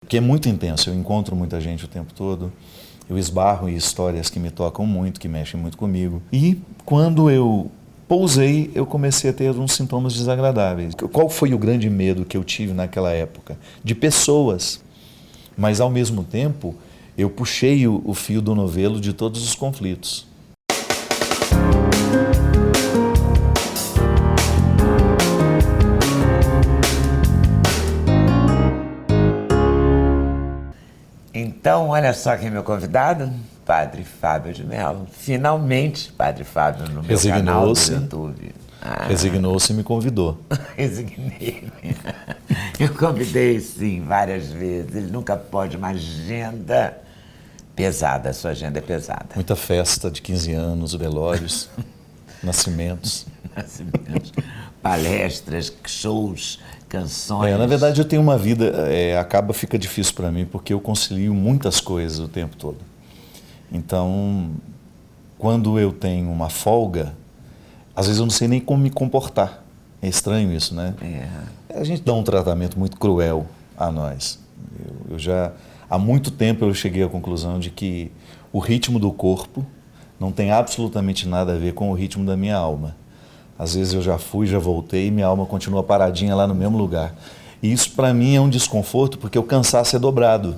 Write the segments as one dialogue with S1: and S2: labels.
S1: Que é muito intenso, eu encontro muita gente o tempo todo, eu esbarro em histórias que me tocam muito, que mexem muito comigo. E quando eu pousei, eu comecei a ter uns sintomas desagradáveis. Qual foi o grande medo que eu tive naquela época? De pessoas. Mas ao mesmo tempo, eu puxei o fio do novelo de todos os conflitos.
S2: Então, olha só quem é meu convidado, Padre Fábio de Mello. Finalmente, Padre Fábio no meu canal do YouTube.
S1: Resignou-se e me convidou.
S2: Resignei-me. Eu convidei, sim, várias vezes. Ele nunca pode, uma agenda pesada, a sua agenda é pesada.
S1: Muita festa de 15 anos, velórios, nascimentos.
S2: Palestras, shows, canções.
S1: Na verdade, eu tenho uma vida, fica difícil para mim, porque eu concilio muitas coisas o tempo todo. Então, quando eu tenho uma folga, às vezes eu não sei nem como me comportar. É estranho isso, né? A gente dá um tratamento muito cruel a nós. Há muito tempo eu cheguei à conclusão de que o ritmo do corpo não tem absolutamente nada a ver com o ritmo da minha alma. Às vezes eu já fui, já voltei e minha alma continua paradinha lá no mesmo lugar. E isso para mim é um desconforto, porque o cansaço é dobrado.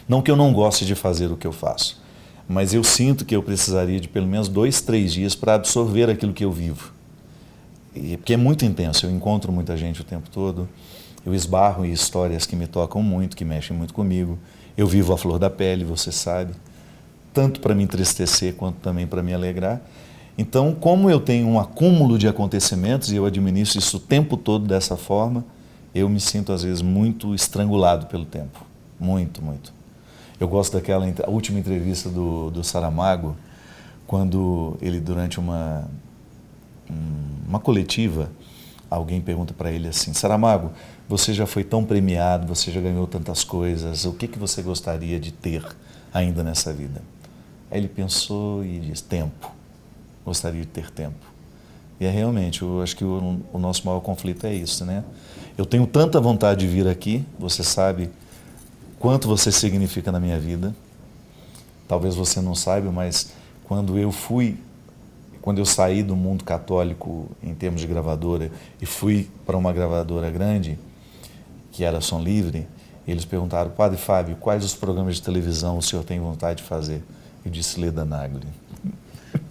S1: Não que eu não goste de fazer o que eu faço, mas eu sinto que eu precisaria de pelo menos 2, 3 dias para absorver aquilo que eu vivo. Porque é muito intenso, eu encontro muita gente o tempo todo, eu esbarro em histórias que me tocam muito, que mexem muito comigo. Eu vivo a flor da pele, você sabe, tanto para me entristecer quanto também para me alegrar. Então, como eu tenho um acúmulo de acontecimentos e eu administro isso o tempo todo dessa forma, eu me sinto às vezes muito estrangulado pelo tempo. Muito, muito. Eu gosto daquela última entrevista do Saramago, quando ele, durante uma coletiva, alguém pergunta para ele assim: Saramago, você já foi tão premiado, você já ganhou tantas coisas, o que você gostaria de ter ainda nessa vida? Aí ele pensou e disse: tempo. Gostaria de ter tempo. E realmente, eu acho que o nosso maior conflito é isso, né? Eu tenho tanta vontade de vir aqui, você sabe quanto você significa na minha vida. Talvez você não saiba, mas quando eu saí do mundo católico em termos de gravadora e fui para uma gravadora grande, que era Som Livre, eles perguntaram: Padre Fábio, quais os programas de televisão o senhor tem vontade de fazer? Eu disse: Leda Nagli.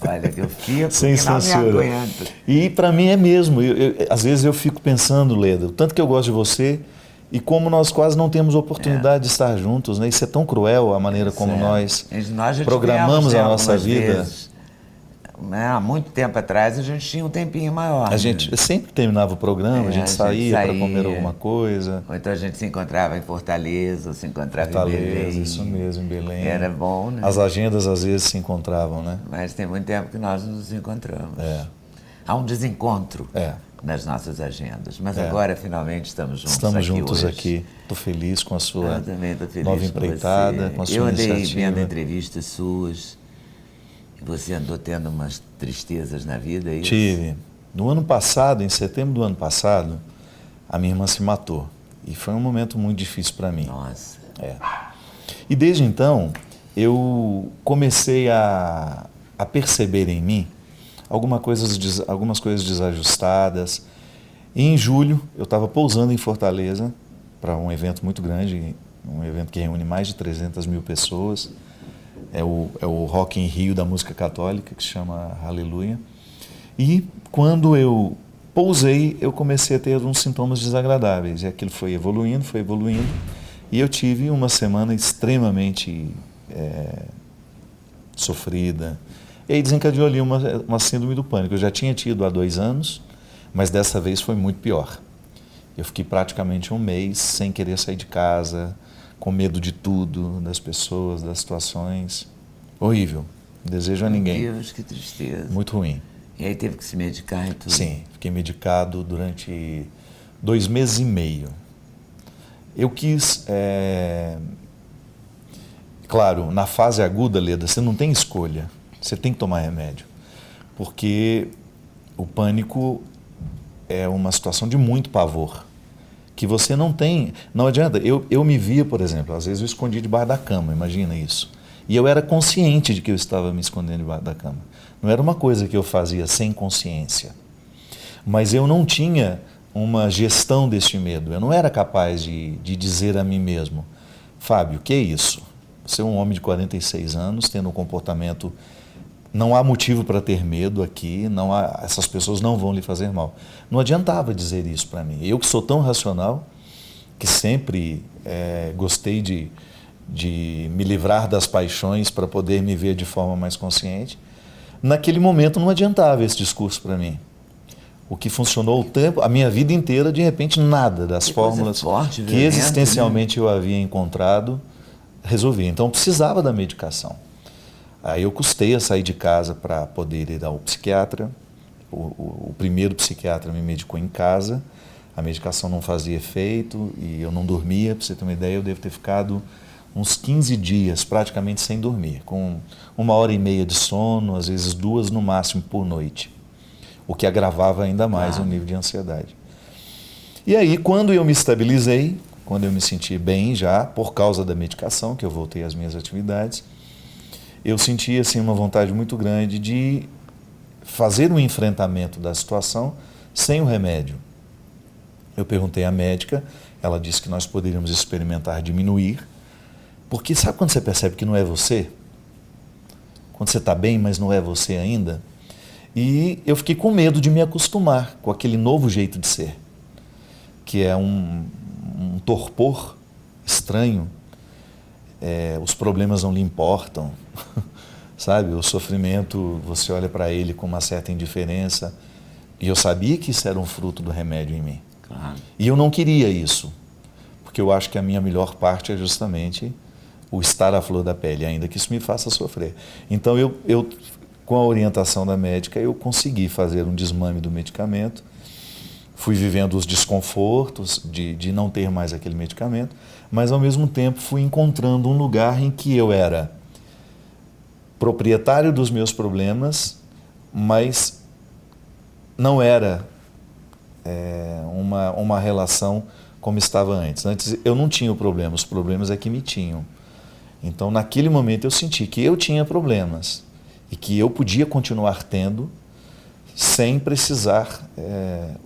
S2: Olha, que eu fico
S1: sem
S2: que não
S1: censura.
S2: me aguento.
S1: E para mim é mesmo. Às vezes eu fico pensando, Leda, o tanto que eu gosto de você e como nós quase não temos oportunidade de estar juntos, né? Isso é tão cruel, a maneira como nós
S2: já
S1: programamos a nossa vida.
S2: Vezes, né? Há muito tempo atrás a gente tinha um tempinho maior.
S1: A gente sempre terminava o programa, a gente saía para comer alguma coisa.
S2: Ou então a gente se encontrava em Fortaleza, se encontrava em Belém.
S1: Isso mesmo, em Belém.
S2: Era bom, né?
S1: As agendas às vezes se encontravam, né?
S2: Mas tem muito tempo que nós nos encontramos. Há um desencontro nas nossas agendas. Mas agora, finalmente, estamos juntos aqui.
S1: Estamos juntos
S2: hoje.
S1: Aqui. Estou feliz com a sua
S2: feliz
S1: nova empreitada, com a sua iniciativa.
S2: Eu andei vendo entrevistas suas. Você andou tendo umas tristezas na vida, é isso?
S1: Tive. No ano passado, em setembro do ano passado, a minha irmã se matou. E foi um momento muito difícil para mim.
S2: Nossa.
S1: E desde então, eu comecei a perceber em mim algumas coisas desajustadas. E em julho, eu estava pousando em Fortaleza para um evento muito grande, um evento que reúne mais de 300 mil pessoas. É o Rock in Rio da música católica, que se chama Aleluia. E quando eu pousei, eu comecei a ter uns sintomas desagradáveis. E aquilo foi evoluindo, e eu tive uma semana extremamente sofrida. E aí desencadeou ali uma síndrome do pânico. Eu já tinha tido há 2 anos, mas dessa vez foi muito pior. Eu fiquei praticamente um mês sem querer sair de casa, com medo de tudo, das pessoas, das situações. Horrível. Não desejo a ninguém.
S2: Meu Deus, que tristeza.
S1: Muito ruim.
S2: E aí teve que se medicar e tudo?
S1: Sim, fiquei medicado durante 2 meses e meio. Eu quis... Claro, na fase aguda, Leda, você não tem escolha. Você tem que tomar remédio. Porque o pânico é uma situação de muito pavor, que você não adianta. Eu me via, por exemplo, às vezes eu escondia debaixo da cama, imagina isso. E eu era consciente de que eu estava me escondendo debaixo da cama. Não era uma coisa que eu fazia sem consciência. Mas eu não tinha uma gestão deste medo. Eu não era capaz de dizer a mim mesmo, Fábio, que é isso? Você é um homem de 46 anos, tendo um comportamento... Não há motivo para ter medo aqui, essas pessoas não vão lhe fazer mal. Não adiantava dizer isso para mim. Eu que sou tão racional, que sempre gostei de me livrar das paixões para poder me ver de forma mais consciente, naquele momento não adiantava esse discurso para mim. O que funcionou a minha vida inteira, de repente nada das fórmulas
S2: forte,
S1: que existencialmente eu havia encontrado resolvia. Então precisava da medicação. Aí eu custei a sair de casa para poder ir ao psiquiatra. O primeiro psiquiatra me medicou em casa, a medicação não fazia efeito e eu não dormia. Para você ter uma ideia, eu devo ter ficado uns 15 dias praticamente sem dormir, com 1h30 de sono, às vezes 2 no máximo por noite, o que agravava ainda mais o nível de ansiedade. E aí, quando eu me estabilizei, quando eu me senti bem já, por causa da medicação, que eu voltei às minhas atividades, eu senti assim, uma vontade muito grande de fazer um enfrentamento da situação sem o remédio. Eu perguntei à médica, ela disse que nós poderíamos experimentar diminuir, porque sabe quando você percebe que não é você? Quando você está bem, mas não é você ainda? E eu fiquei com medo de me acostumar com aquele novo jeito de ser, que é um torpor estranho. Os problemas não lhe importam, sabe? O sofrimento, você olha para ele com uma certa indiferença. E eu sabia que isso era um fruto do remédio em mim.
S2: Claro.
S1: E eu não queria isso, porque eu acho que a minha melhor parte é justamente o estar à flor da pele, ainda que isso me faça sofrer. Então, eu com a orientação da médica, eu consegui fazer um desmame do medicamento, fui vivendo os desconfortos de não ter mais aquele medicamento, mas ao mesmo tempo fui encontrando um lugar em que eu era proprietário dos meus problemas, mas não era uma relação como estava antes. Antes eu não tinha o problema, os problemas é que me tinham. Então naquele momento eu senti que eu tinha problemas e que eu podia continuar tendo sem precisar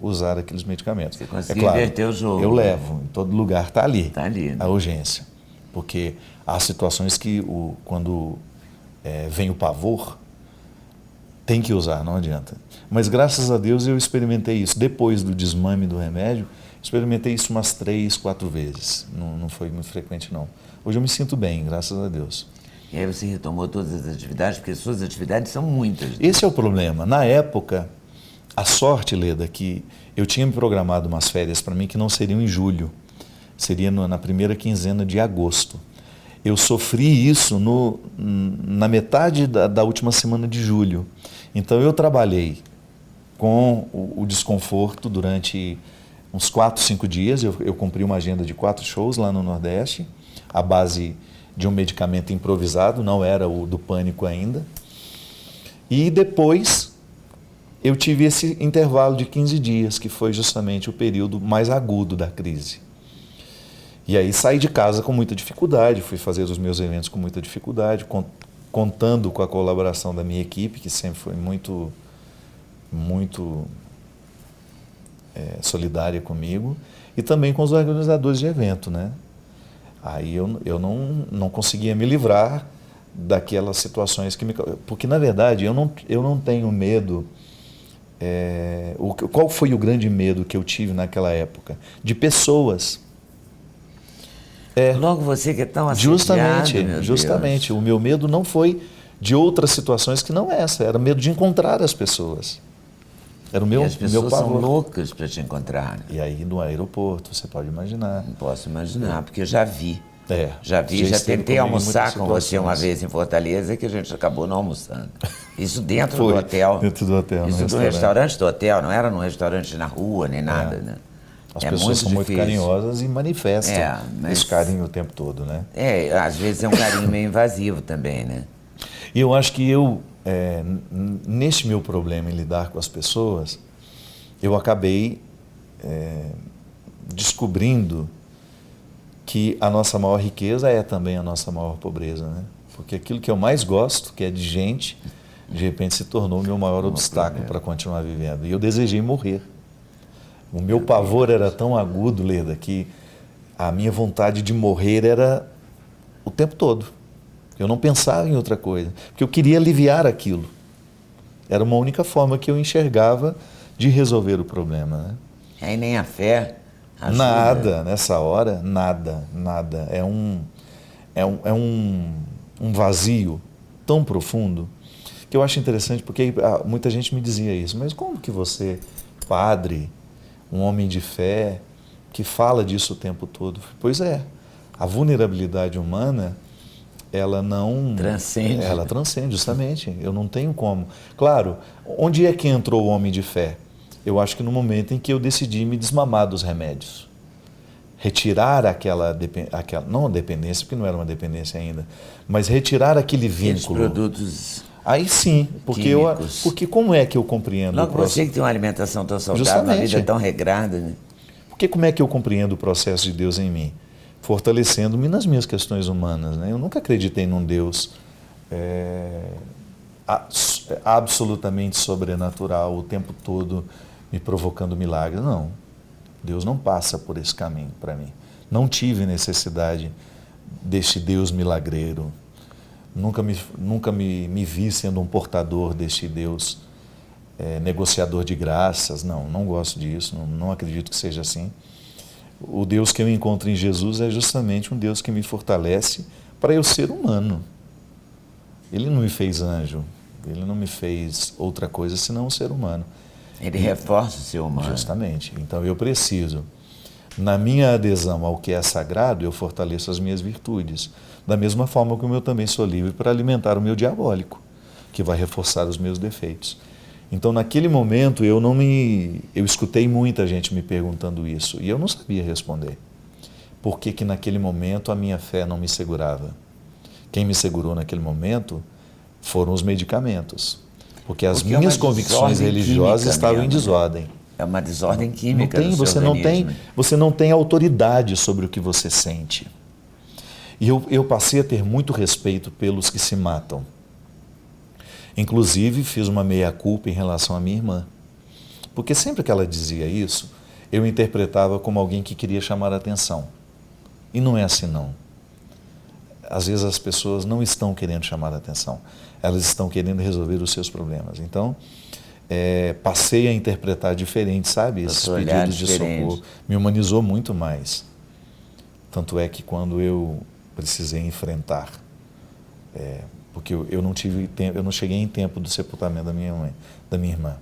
S1: usar aqueles medicamentos.
S2: Você conseguiu inverter o jogo.
S1: Eu levo, em todo lugar está ali,
S2: né?
S1: A urgência. Porque há situações que quando vem o pavor, tem que usar, não adianta. Mas graças a Deus eu experimentei isso. Depois do desmame do remédio, experimentei isso umas 3, 4 vezes. Não foi muito frequente não. Hoje eu me sinto bem, graças a Deus.
S2: E aí você retomou todas as atividades, porque suas atividades são muitas. Né?
S1: Esse é o problema. Na época, a sorte, Leda, que eu tinha me programado umas férias para mim que não seriam em julho. Seria na primeira quinzena de agosto. Eu sofri isso na metade da última semana de julho. Então eu trabalhei com o desconforto durante uns 4, 5 dias. Eu cumpri uma agenda de 4 shows lá no Nordeste, à base de um medicamento improvisado, não era o do pânico ainda. E depois eu tive esse intervalo de 15 dias, que foi justamente o período mais agudo da crise. E aí saí de casa com muita dificuldade, fui fazer os meus eventos com muita dificuldade, contando com a colaboração da minha equipe, que sempre foi muito solidária comigo, e também com os organizadores de evento, né? Aí eu não conseguia me livrar daquelas situações que porque, na verdade, eu não tenho medo. Qual foi o grande medo que eu tive naquela época? De pessoas.
S2: Logo você que é tão assediado,
S1: Justamente. O meu medo não foi de outras situações que não essa. Era medo de encontrar as pessoas. Era o meu pavor.
S2: E as pessoas são loucas para te encontrar. Né?
S1: E aí no aeroporto, você pode imaginar.
S2: Não posso imaginar, porque eu já vi. Já
S1: já
S2: tentei almoçar com você uma vez em Fortaleza, que a gente acabou não almoçando. Isso dentro do hotel.
S1: Dentro do hotel.
S2: Isso do restaurante do hotel, não era num restaurante na rua, nem nada, né?
S1: As pessoas são muito carinhosas e manifestam esse carinho o tempo todo, né?
S2: Às vezes é um carinho meio invasivo também, né?
S1: E eu acho que neste meu problema em lidar com as pessoas, eu acabei descobrindo que a nossa maior riqueza é também a nossa maior pobreza, né? Porque aquilo que eu mais gosto, que é de gente, de repente se tornou o meu maior obstáculo para continuar vivendo. E eu desejei morrer. O meu pavor era tão agudo, Leda, que a minha vontade de morrer era o tempo todo. Eu não pensava em outra coisa, porque eu queria aliviar aquilo. Era uma única forma que eu enxergava de resolver o problema, né?
S2: Aí nem a fé ajuda.
S1: Nada, nessa hora, nada. Um vazio tão profundo que eu acho interessante, porque muita gente me dizia isso, mas como que você, padre, um homem de fé, que fala disso o tempo todo? Pois é, a vulnerabilidade humana, ela não...
S2: Transcende.
S1: Ela transcende, justamente. Eu não tenho como. Claro, onde é que entrou o homem de fé? Eu acho que no momento em que eu decidi me desmamar dos remédios. Retirar não a dependência, porque não era uma dependência ainda, mas retirar aquele vínculo.
S2: Aqueles produtos
S1: Aí sim, porque como é que eu compreendo
S2: logo
S1: o processo?
S2: Você que tem uma alimentação tão saudável,
S1: Justamente.
S2: uma vida tão regrada, né?
S1: Porque como é que eu compreendo o processo de Deus em mim? Fortalecendo-me nas minhas questões humanas, né? Eu nunca acreditei num Deus absolutamente sobrenatural, o tempo todo me provocando milagres. Não. Deus não passa por esse caminho para mim. Não tive necessidade deste Deus milagreiro. Nunca me vi sendo um portador deste Deus negociador de graças. Não gosto disso, não acredito que seja assim. O Deus que eu encontro em Jesus é justamente um Deus que me fortalece para eu ser humano. Ele não me fez anjo, ele não me fez outra coisa senão um ser humano.
S2: Ele reforça o ser humano.
S1: Justamente. Então eu preciso, na minha adesão ao que é sagrado, eu fortaleço as minhas virtudes. Da mesma forma como eu também sou livre para alimentar o meu diabólico, que vai reforçar os meus defeitos. Então naquele momento eu escutei muita gente me perguntando isso e eu não sabia responder. Por que naquele momento a minha fé não me segurava? Quem me segurou naquele momento foram os medicamentos. Porque as minhas convicções religiosas estavam em desordem.
S2: É uma desordem química do seu
S1: você não tem autoridade sobre o que você sente. E eu passei a ter muito respeito pelos que se matam. Inclusive, fiz uma meia-culpa em relação à minha irmã. Porque sempre que ela dizia isso, eu interpretava como alguém que queria chamar a atenção. E não é assim, não. Às vezes as pessoas não estão querendo chamar a atenção. Elas estão querendo resolver os seus problemas. Então, passei a interpretar diferente, sabe? Esses pedidos de socorro. Me humanizou muito mais. Tanto é que quando eu precisei enfrentar, porque eu não tive tempo, eu não cheguei em tempo do sepultamento da minha irmã.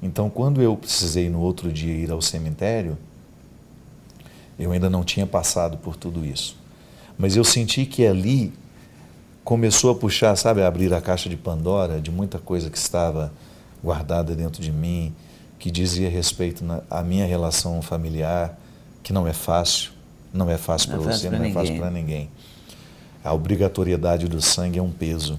S1: Então, quando eu precisei no outro dia ir ao cemitério, eu ainda não tinha passado por tudo isso. Mas eu senti que ali começou a puxar, sabe, a abrir a caixa de Pandora de muita coisa que estava guardada dentro de mim, que dizia respeito à minha relação familiar, que não é fácil para você, não é fácil para ninguém. A obrigatoriedade do sangue é um peso.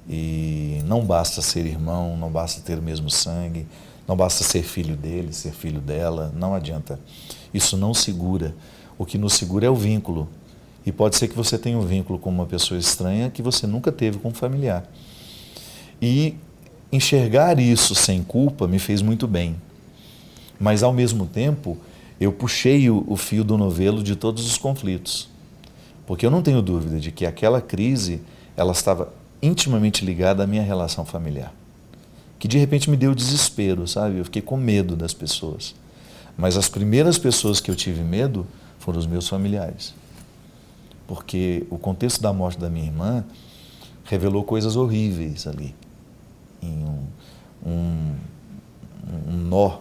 S1: E não basta ser irmão, não basta ter o mesmo sangue, não basta ser filho dele, ser filho dela, não adianta. Isso não segura. O que nos segura é o vínculo. E pode ser que você tenha um vínculo com uma pessoa estranha que você nunca teve com um familiar. E enxergar isso sem culpa me fez muito bem. Mas, ao mesmo tempo, eu puxei o fio do novelo de todos os conflitos. Porque eu não tenho dúvida de que aquela crise, ela estava intimamente ligada à minha relação familiar. Que de repente me deu desespero, sabe? Eu fiquei com medo das pessoas. Mas as primeiras pessoas que eu tive medo foram os meus familiares. Porque o contexto da morte da minha irmã revelou coisas horríveis ali. Em um nó,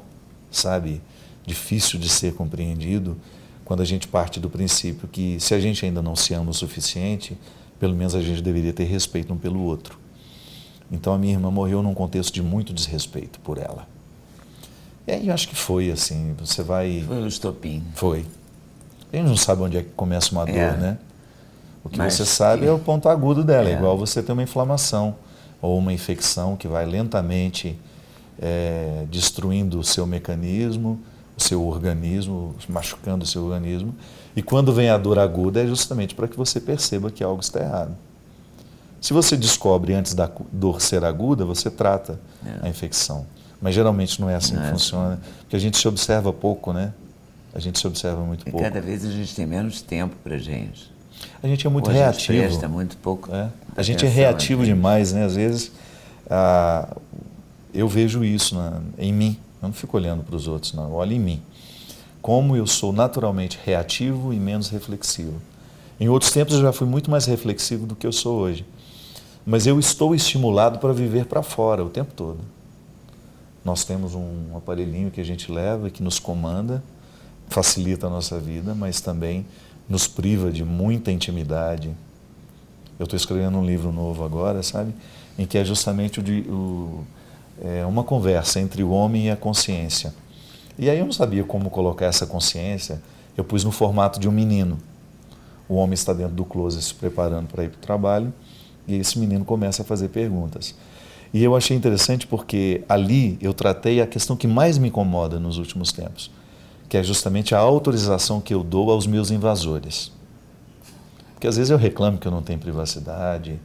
S1: sabe? Difícil de ser compreendido quando a gente parte do princípio que se a gente ainda não se ama o suficiente, pelo menos a gente deveria ter respeito um pelo outro. Então a minha irmã morreu num contexto de muito desrespeito por ela. E aí eu acho que foi assim, você vai...
S2: Foi um estopim.
S1: Foi. A gente não sabe onde é que começa uma dor, né? O que você sabe é o ponto agudo dela, é igual você ter uma inflamação ou uma infecção que vai lentamente destruindo o seu mecanismo, o seu organismo, machucando o seu organismo. E quando vem a dor aguda é justamente para que você perceba que algo está errado. Se você descobre antes da dor ser aguda, você trata a infecção. Mas geralmente não é assim que funciona, porque a gente se observa pouco, né? A gente se observa muito pouco.
S2: E cada vez a gente tem menos tempo para gente.
S1: A gente é muito
S2: Hoje
S1: reativo.
S2: A gente presta muito pouco.
S1: A gente é reativo demais, né? Às vezes eu vejo isso em mim. Eu não fico olhando para os outros, não. Eu olho em mim. Como eu sou naturalmente reativo e menos reflexivo. Em outros tempos eu já fui muito mais reflexivo do que eu sou hoje. Mas eu estou estimulado para viver para fora o tempo todo. Nós temos um aparelhinho que a gente leva, que nos comanda, facilita a nossa vida, mas também nos priva de muita intimidade. Eu estou escrevendo um livro novo agora, sabe? Em que é justamente uma conversa entre o homem e a consciência. E aí eu não sabia como colocar essa consciência, eu pus no formato de um menino. O homem está dentro do closet se preparando para ir para o trabalho, e esse menino começa a fazer perguntas. E eu achei interessante porque ali eu tratei a questão que mais me incomoda nos últimos tempos, que é justamente a autorização que eu dou aos meus invasores. Porque às vezes eu reclamo que eu não tenho privacidade.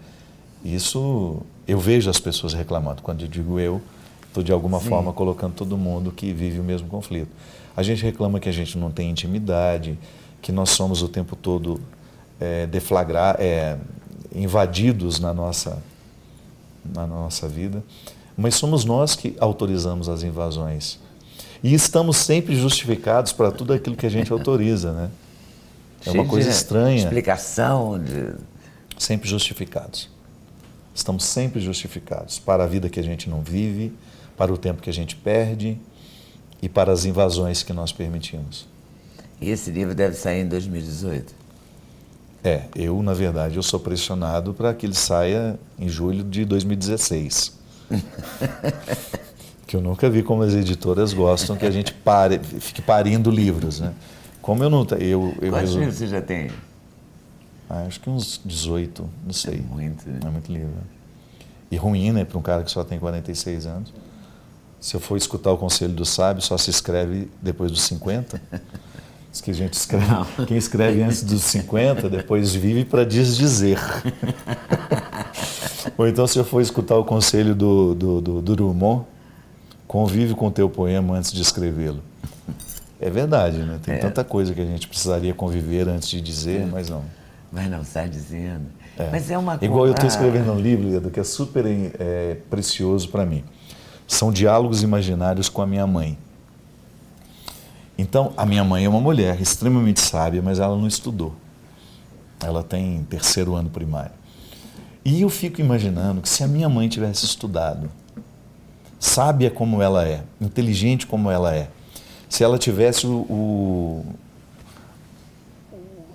S1: Isso eu vejo as pessoas reclamando. Quando eu digo eu, estou de alguma forma colocando todo mundo que vive o mesmo conflito. A gente reclama que a gente não tem intimidade, que nós somos o tempo todo invadidos na nossa vida, mas somos nós que autorizamos as invasões. E estamos sempre justificados para tudo aquilo que a gente autoriza, né? É uma coisa estranha.
S2: Explicação.
S1: Sempre justificados. Estamos sempre justificados para a vida que a gente não vive, para o tempo que a gente perde e para as invasões que nós permitimos.
S2: E esse livro deve sair em 2018?
S1: Na verdade, eu sou pressionado para que ele saia em julho de 2016. Que eu nunca vi como as editoras gostam que a gente fique parindo livros, né? Como eu não...
S2: Quantos livros você já tem?
S1: Acho que uns 18, não sei.
S2: É muito, né?
S1: É muito livro. E ruim, né, para um cara que só tem 46 anos. Se eu for escutar o conselho do sábio, só se escreve depois dos 50. Diz que a gente escreve, quem escreve antes dos 50, depois vive para desdizer. Ou então, se eu for escutar o conselho do Drummond, convive com o teu poema antes de escrevê-lo. É verdade, né? Tem tanta coisa que a gente precisaria conviver antes de dizer, mas não.
S2: Mas não sai dizendo. Mas é uma coisa...
S1: Igual eu estou escrevendo um livro, Leda, que é super precioso para mim. São diálogos imaginários com a minha mãe. Então, a minha mãe é uma mulher extremamente sábia, mas ela não estudou. Ela tem 3º ano primário. E eu fico imaginando que se a minha mãe tivesse estudado, sábia como ela é, inteligente como ela é, se ela tivesse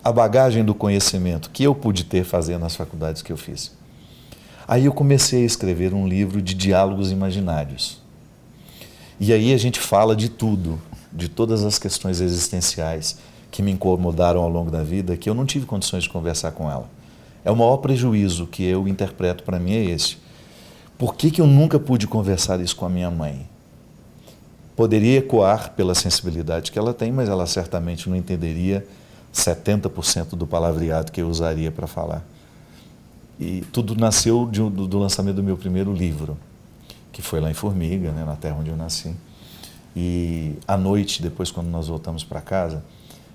S1: a bagagem do conhecimento que eu pude ter fazendo as faculdades que eu fiz. Aí eu comecei a escrever um livro de diálogos imaginários. E aí a gente fala de tudo, de todas as questões existenciais que me incomodaram ao longo da vida, que eu não tive condições de conversar com ela. É o maior prejuízo que eu interpreto para mim é esse. Por que eu nunca pude conversar isso com a minha mãe? Poderia ecoar pela sensibilidade que ela tem, mas ela certamente não entenderia 70% do palavreado que eu usaria para falar. E tudo nasceu do lançamento do meu primeiro livro, que foi lá em Formiga, né, na terra onde eu nasci. E à noite, depois quando nós voltamos para casa,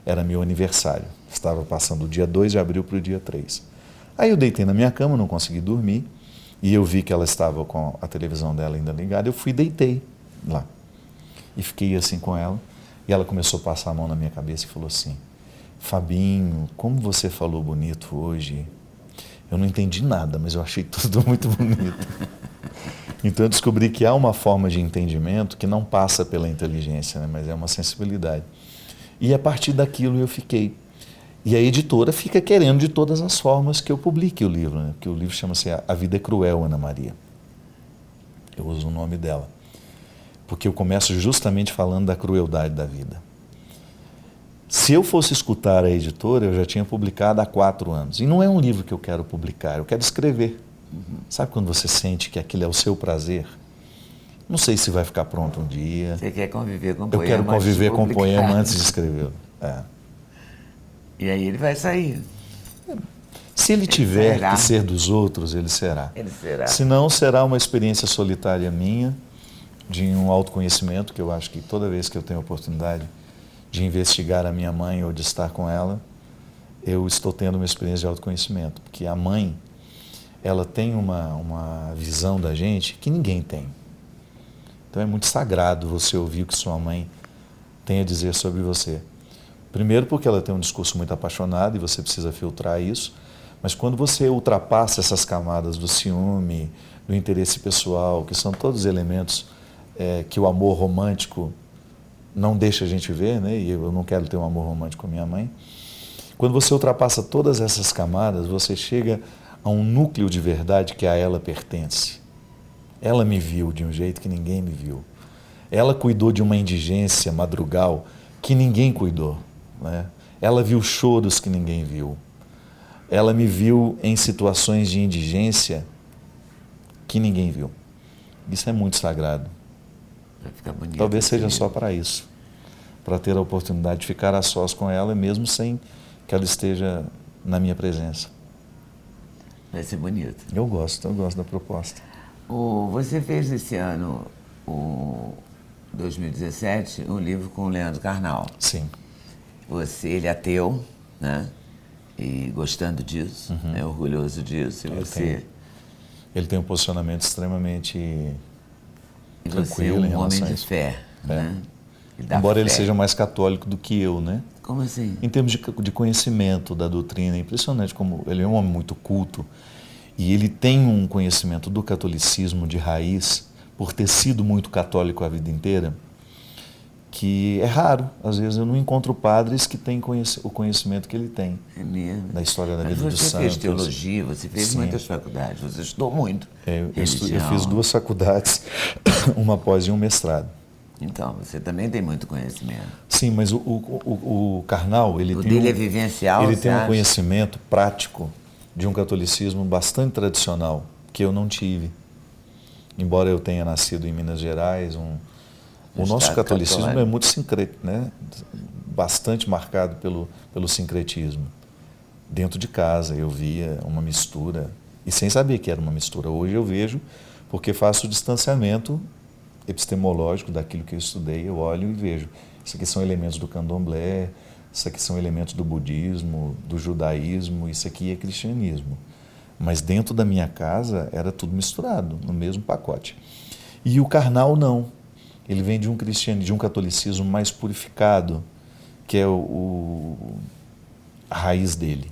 S1: era meu aniversário. Estava passando o dia 2 de abril para o dia 3. Aí eu deitei na minha cama, não consegui dormir, e eu vi que ela estava com a televisão dela ainda ligada, eu fui e deitei lá. E fiquei assim com ela, e ela começou a passar a mão na minha cabeça e falou assim: Fabinho, como você falou bonito hoje. Eu não entendi nada, mas eu achei tudo muito bonito. Então eu descobri que há uma forma de entendimento que não passa pela inteligência, né, mas é uma sensibilidade. E a partir daquilo eu fiquei. E a editora fica querendo de todas as formas que eu publique o livro, né? Porque o livro chama-se A Vida é Cruel, Ana Maria. Eu uso o nome dela. Porque eu começo justamente falando da crueldade da vida. Se eu fosse escutar a editora, eu já tinha publicado há 4 anos. E não é um livro que eu quero publicar, eu quero escrever. Sabe quando você sente que aquilo é o seu prazer? Não sei se vai ficar pronto um dia.
S2: Você quer conviver com o
S1: Eu
S2: poema?
S1: quero conviver
S2: antes de
S1: com o
S2: publicar.
S1: poema antes de escrevê-lo. É.
S2: E aí ele vai sair.
S1: Se ele tiver
S2: será.
S1: que ser dos outros, ele será.
S2: Ele será.
S1: Se não, será uma experiência solitária minha, de um autoconhecimento, que eu acho que toda vez que eu tenho a oportunidade de investigar a minha mãe ou de estar com ela, eu estou tendo uma experiência de autoconhecimento. Porque a mãe, ela tem uma visão da gente que ninguém tem. Então é muito sagrado você ouvir o que sua mãe tem a dizer sobre você. Primeiro porque ela tem um discurso muito apaixonado e você precisa filtrar isso, mas quando você ultrapassa essas camadas do ciúme, do interesse pessoal, que são todos elementos que o amor romântico não deixa a gente ver, né? E eu não quero ter um amor romântico com minha mãe. Quando você ultrapassa todas essas camadas, você chega a um núcleo de verdade que a ela pertence. Ela me viu de um jeito que ninguém me viu. Ela cuidou de uma indigência madrugal que ninguém cuidou, né? Ela viu choros que ninguém viu. Ela me viu em situações de indigência que ninguém viu. Isso é muito sagrado.
S2: Vai ficar bonito.
S1: Talvez seja só para isso, para ter a oportunidade de ficar a sós com ela, mesmo sem que ela esteja na minha presença.
S2: Vai ser bonito.
S1: Eu gosto da proposta.
S2: Você fez esse ano, 2017, um livro com o Leandro Carnal.
S1: Sim.
S2: Ele é ateu, né? E gostando disso, né? Orgulhoso disso. E
S1: Ele tem um posicionamento extremamente
S2: você é
S1: tranquilo em
S2: um homem
S1: relação a
S2: de
S1: isso.
S2: fé, né? E da
S1: Embora ele
S2: fé.
S1: seja mais católico do que eu, né?
S2: Como assim?
S1: Em termos de conhecimento da doutrina, é impressionante como ele é um homem muito culto e ele tem um conhecimento do catolicismo de raiz, por ter sido muito católico a vida inteira, que é raro. Às vezes eu não encontro padres que têm o conhecimento que ele tem.
S2: É mesmo.
S1: Da história da
S2: Mas
S1: vida dos
S2: você
S1: santos.
S2: fez teologia, você fez
S1: Sim.
S2: muitas faculdades, você estudou muito.
S1: Eu
S2: religião.
S1: fiz 2 faculdades, uma pós e um mestrado.
S2: Então, você também tem muito conhecimento.
S1: Sim, mas o Carnal, ele
S2: O
S1: tem,
S2: dele é vivencial,
S1: ele
S2: você
S1: tem um
S2: acha?
S1: conhecimento prático de um catolicismo bastante tradicional, que eu não tive. Embora eu tenha nascido em Minas Gerais, o nosso
S2: Estado
S1: catolicismo
S2: católico.
S1: é muito sincreto, né? Bastante marcado pelo sincretismo. Dentro de casa eu via uma mistura, e sem saber que era uma mistura. Hoje eu vejo, porque faço o distanciamento epistemológico daquilo que eu estudei, eu olho e vejo. Isso aqui são elementos do candomblé, isso aqui são elementos do budismo, do judaísmo, isso aqui é cristianismo. Mas dentro da minha casa era tudo misturado, no mesmo pacote. E o Carnal não. Ele vem de um catolicismo mais purificado, que é a raiz dele.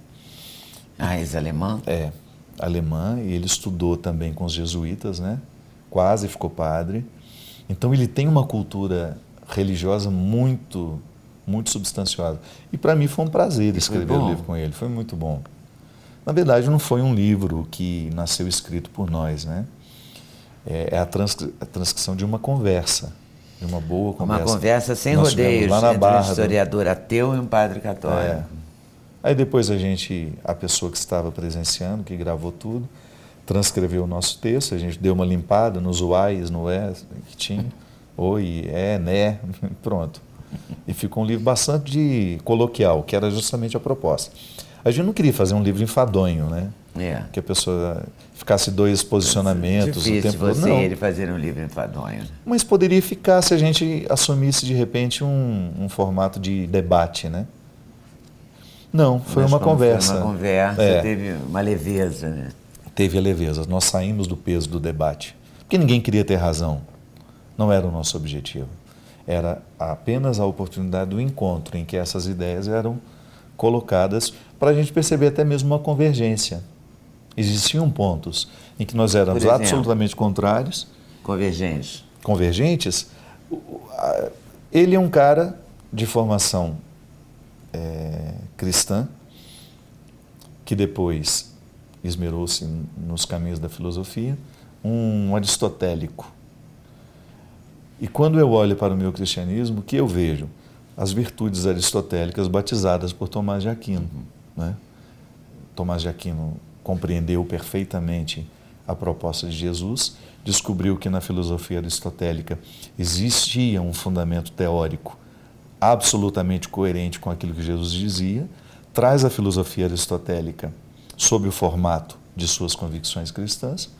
S2: A raiz alemã?
S1: É, alemã, e ele estudou também com os jesuítas, né? Quase ficou padre. Então ele tem uma cultura religiosa muito, muito substanciosa. E para mim foi um prazer escrever o livro com ele, foi muito bom. Na verdade não foi um livro que nasceu escrito por nós, né? É a transcrição de uma conversa, de uma boa conversa.
S2: Uma conversa sem
S1: Nós tivemos
S2: rodeios
S1: lá na
S2: entre
S1: Barra
S2: um historiador ateu e um padre católico.
S1: É. Aí depois a pessoa que estava presenciando, que gravou tudo, transcreveu o nosso texto, a gente deu uma limpada nos uais, no é que tinha, oi, né, pronto. E ficou um livro bastante coloquial, que era justamente a proposta. A gente não queria fazer um livro enfadonho, né? Que a pessoa ficasse 2 posicionamentos
S2: Difícil
S1: o tempo todo.
S2: você
S1: Não.
S2: e ele fazer um livro enfadonho.
S1: Mas poderia ficar se a gente assumisse de repente um formato de debate, né? Não, foi
S2: Mas
S1: uma
S2: como
S1: conversa.
S2: Foi uma conversa, teve uma leveza, né?
S1: Teve a leveza. Nós saímos do peso do debate. Porque ninguém queria ter razão. Não era o nosso objetivo. Era apenas a oportunidade do encontro em que essas ideias eram colocadas para a gente perceber até mesmo uma convergência. Existiam pontos em que nós éramos
S2: Por exemplo?
S1: absolutamente contrários.
S2: Convergentes.
S1: Convergentes. Ele é um cara de formação cristã, que depois esmerou-se nos caminhos da filosofia, um aristotélico. E quando eu olho para o meu cristianismo, o que eu vejo? As virtudes aristotélicas batizadas por Tomás de Aquino. Né? Tomás de Aquino compreendeu perfeitamente a proposta de Jesus, descobriu que na filosofia aristotélica existia um fundamento teórico absolutamente coerente com aquilo que Jesus dizia, traz a filosofia aristotélica sob o formato de suas convicções cristãs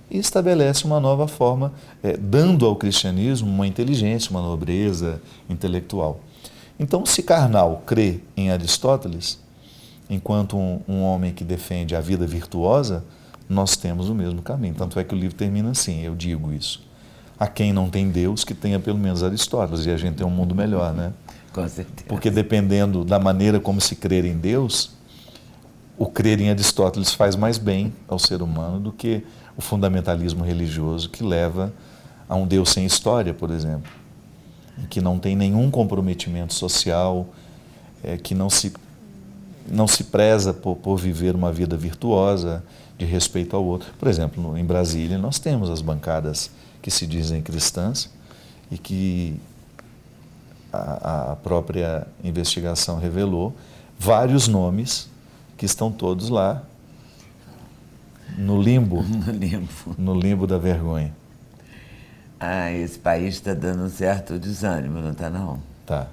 S1: e estabelece uma nova forma, dando ao cristianismo uma inteligência, uma nobreza intelectual. Então, se Karnal crê em Aristóteles, enquanto um homem que defende a vida virtuosa, nós temos o mesmo caminho. Tanto é que o livro termina assim, eu digo isso. A quem não tem Deus, que tenha pelo menos Aristóteles, e a gente tem um mundo melhor, né?
S2: Com certeza.
S1: Porque dependendo da maneira como se crer em Deus, o crer em Aristóteles faz mais bem ao ser humano do que o fundamentalismo religioso que leva a um Deus sem história, por exemplo, que não tem nenhum comprometimento social, que não se preza por viver uma vida virtuosa, de respeito ao outro. Por exemplo, em Brasília nós temos as bancadas que se dizem cristãs e que a própria investigação revelou vários nomes que estão todos lá no limbo, no limbo da vergonha.
S2: Ah, esse país está dando um certo desânimo, não está não?
S1: Tá.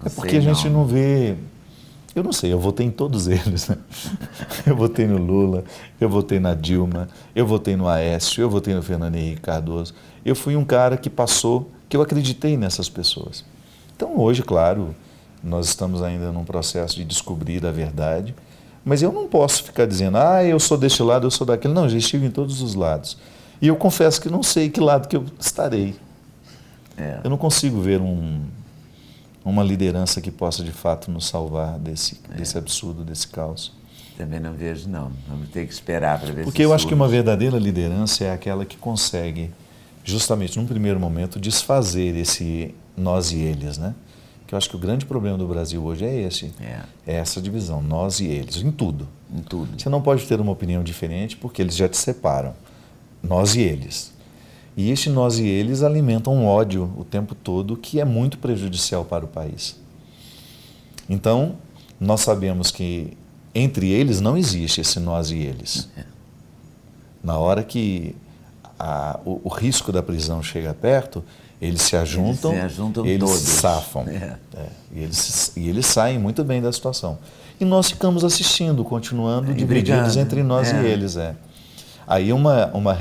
S1: É porque a gente não vê... Eu não sei, eu votei em todos eles, né? Eu votei no Lula, eu votei na Dilma, eu votei no Aécio, eu votei no Fernando Henrique Cardoso. Eu fui um cara que passou, que eu acreditei nessas pessoas. Então hoje, claro, nós estamos ainda num processo de descobrir a verdade, mas eu não posso ficar dizendo, eu sou deste lado, eu sou daquele. Não, já estive em todos os lados. E eu confesso que não sei que lado que eu estarei. Eu não consigo ver uma liderança que possa de fato nos salvar desse absurdo, desse caos.
S2: Também não vejo, não. Vamos ter que esperar para ver.
S1: Porque eu acho que uma verdadeira liderança é aquela que consegue, justamente num primeiro momento, desfazer esse nós e eles, né? Que eu acho que o grande problema do Brasil hoje é esse. É essa divisão, nós e eles, em tudo.
S2: Em tudo.
S1: Você não pode ter uma opinião diferente porque eles já te separam. Nós e eles. E este nós e eles alimentam um ódio o tempo todo que é muito prejudicial para o país. Então, nós sabemos que entre eles não existe esse nós e eles. Na hora que o risco da prisão chega perto, eles se ajuntam, eles
S2: todos.
S1: Safam. E eles saem muito bem da situação. E nós ficamos assistindo, continuando divididos entre nós e eles. Aí uma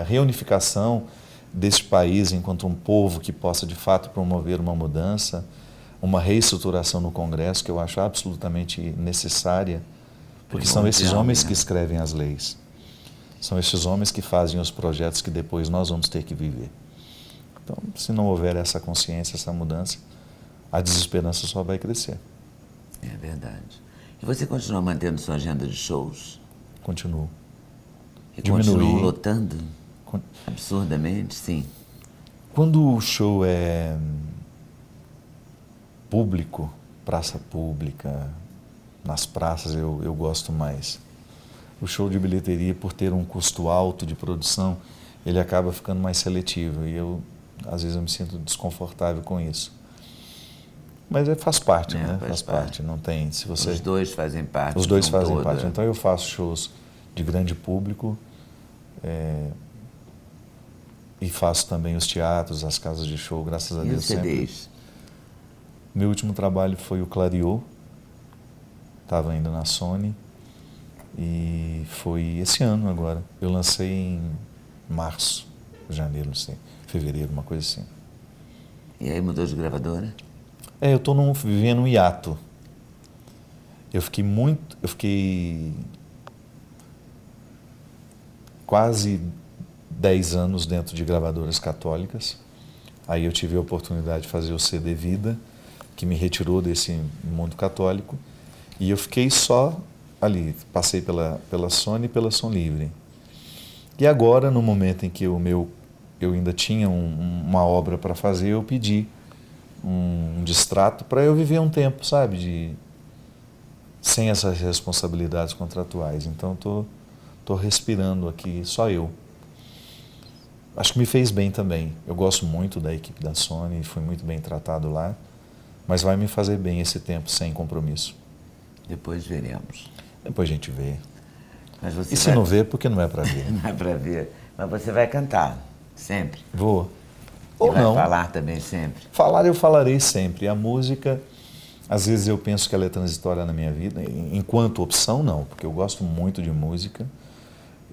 S1: reunificação desse país enquanto um povo que possa de fato promover uma mudança, uma reestruturação no Congresso que eu acho absolutamente necessária, porque são esses homens que escrevem as leis, são esses homens que fazem os projetos que depois nós vamos ter que viver. Então, se não houver essa consciência, essa mudança, a desesperança só vai crescer.
S2: É verdade. E você continua mantendo sua agenda de shows?
S1: Continuo.
S2: E continuam lotando? Absurdamente, sim.
S1: Quando o show é público, praça pública, nas praças eu gosto mais. O show de bilheteria, por ter um custo alto de produção, ele acaba ficando mais seletivo e às vezes eu me sinto desconfortável com isso. Mas faz parte, né? Faz parte. Não tem, se você...
S2: Os dois fazem parte.
S1: Os dois fazem parte. Então eu faço shows de grande público, e faço também os teatros, as casas de show, graças a Deus.
S2: E os CDs?
S1: Meu último trabalho foi o Clariô, estava ainda na Sony, e foi esse ano agora. Eu lancei em março, janeiro, não sei, fevereiro, uma coisa assim.
S2: E aí mudou de gravadora?
S1: Eu estou vivendo um hiato. Eu fiquei quase 10 anos dentro de gravadoras católicas. Aí eu tive a oportunidade de fazer o CD Vida, que me retirou desse mundo católico. E eu fiquei só ali, passei pela Sony e pela Som Livre. E agora, no momento em que eu ainda tinha uma obra para fazer, eu pedi um distrato para eu viver um tempo, sabe, sem essas responsabilidades contratuais. Então, estou respirando aqui, só eu. Acho que me fez bem também. Eu gosto muito da equipe da Sony, fui muito bem tratado lá, mas vai me fazer bem esse tempo sem compromisso.
S2: Depois veremos.
S1: Depois a gente vê.
S2: Mas você
S1: E se não vê, porque não é para ver.
S2: Não é para ver. Mas você vai cantar, sempre.
S1: Vou.
S2: E
S1: Ou
S2: vai
S1: não.
S2: falar também sempre.
S1: Falar eu falarei sempre. A música, às vezes eu penso que ela é transitória na minha vida. Enquanto opção, não, porque eu gosto muito de música.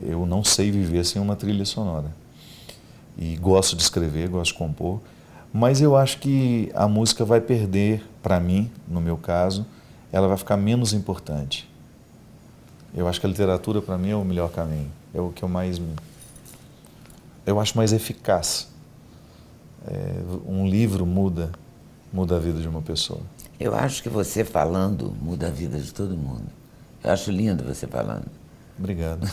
S1: Eu não sei viver sem uma trilha sonora. E gosto de escrever, gosto de compor. Mas eu acho que a música vai perder, para mim, no meu caso, ela vai ficar menos importante. Eu acho que a literatura, para mim, é o melhor caminho. É o que eu acho mais eficaz. Um livro muda a vida de uma pessoa.
S2: Eu acho que você falando muda a vida de todo mundo. Eu acho lindo você falando.
S1: Obrigado.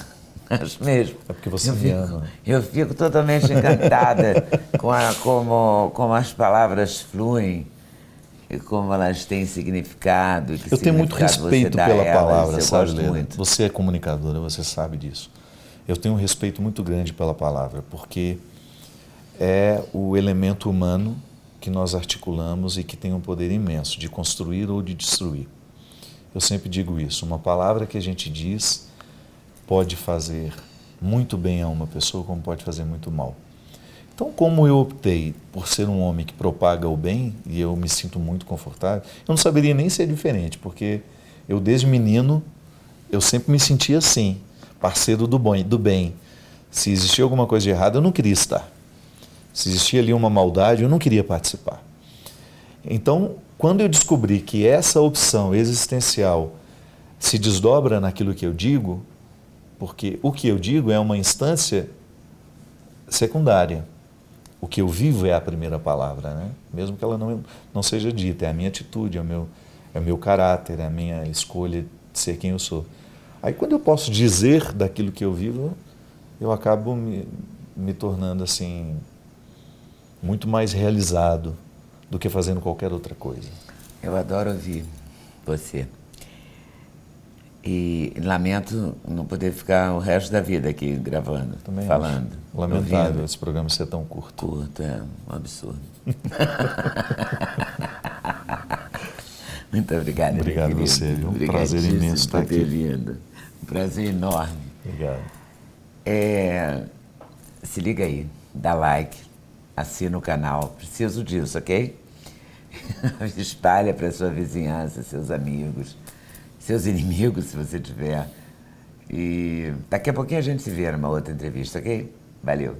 S2: Acho mesmo.
S1: É porque você me ama.
S2: Eu fico totalmente encantada como as palavras fluem e como elas têm significado. E que
S1: Eu tenho muito
S2: significado
S1: respeito
S2: você dá
S1: pela
S2: a elas.
S1: palavra,
S2: Eu
S1: sabe,
S2: gosto
S1: Leda?
S2: muito.
S1: Você é comunicadora, você sabe disso. Eu tenho um respeito muito grande pela palavra, porque é o elemento humano que nós articulamos e que tem um poder imenso de construir ou de destruir. Eu sempre digo isso, uma palavra que a gente diz pode fazer muito bem a uma pessoa, como pode fazer muito mal. Então, como eu optei por ser um homem que propaga o bem, e eu me sinto muito confortável, eu não saberia nem ser diferente, porque eu desde menino, eu sempre me sentia assim, parceiro do bem. Se existia alguma coisa de errado, eu não queria estar. Se existia ali uma maldade, eu não queria participar. Então, quando eu descobri que essa opção existencial se desdobra naquilo que eu digo, porque o que eu digo é uma instância secundária. O que eu vivo é a primeira palavra, né? Mesmo que ela não seja dita, é a minha atitude, é o meu caráter, é a minha escolha de ser quem eu sou. Aí quando eu posso dizer daquilo que eu vivo, eu acabo me tornando assim, muito mais realizado do que fazendo qualquer outra coisa.
S2: Eu adoro ouvir você. E lamento não poder ficar o resto da vida aqui gravando,
S1: Também
S2: falando.
S1: acho lamentável
S2: ouvindo.
S1: esse programa ser tão curto.
S2: Curto, é um absurdo. Muito obrigado,
S1: Obrigado
S2: meu querido.
S1: você, viu? Um prazer imenso estar
S2: por ter
S1: aqui.
S2: vindo. Um prazer enorme.
S1: Obrigado.
S2: Se liga aí, dá like, assina o canal. Preciso disso, ok? Espalha para sua vizinhança, seus amigos, seus inimigos, se você tiver. E daqui a pouquinho a gente se vê numa outra entrevista, ok? Valeu.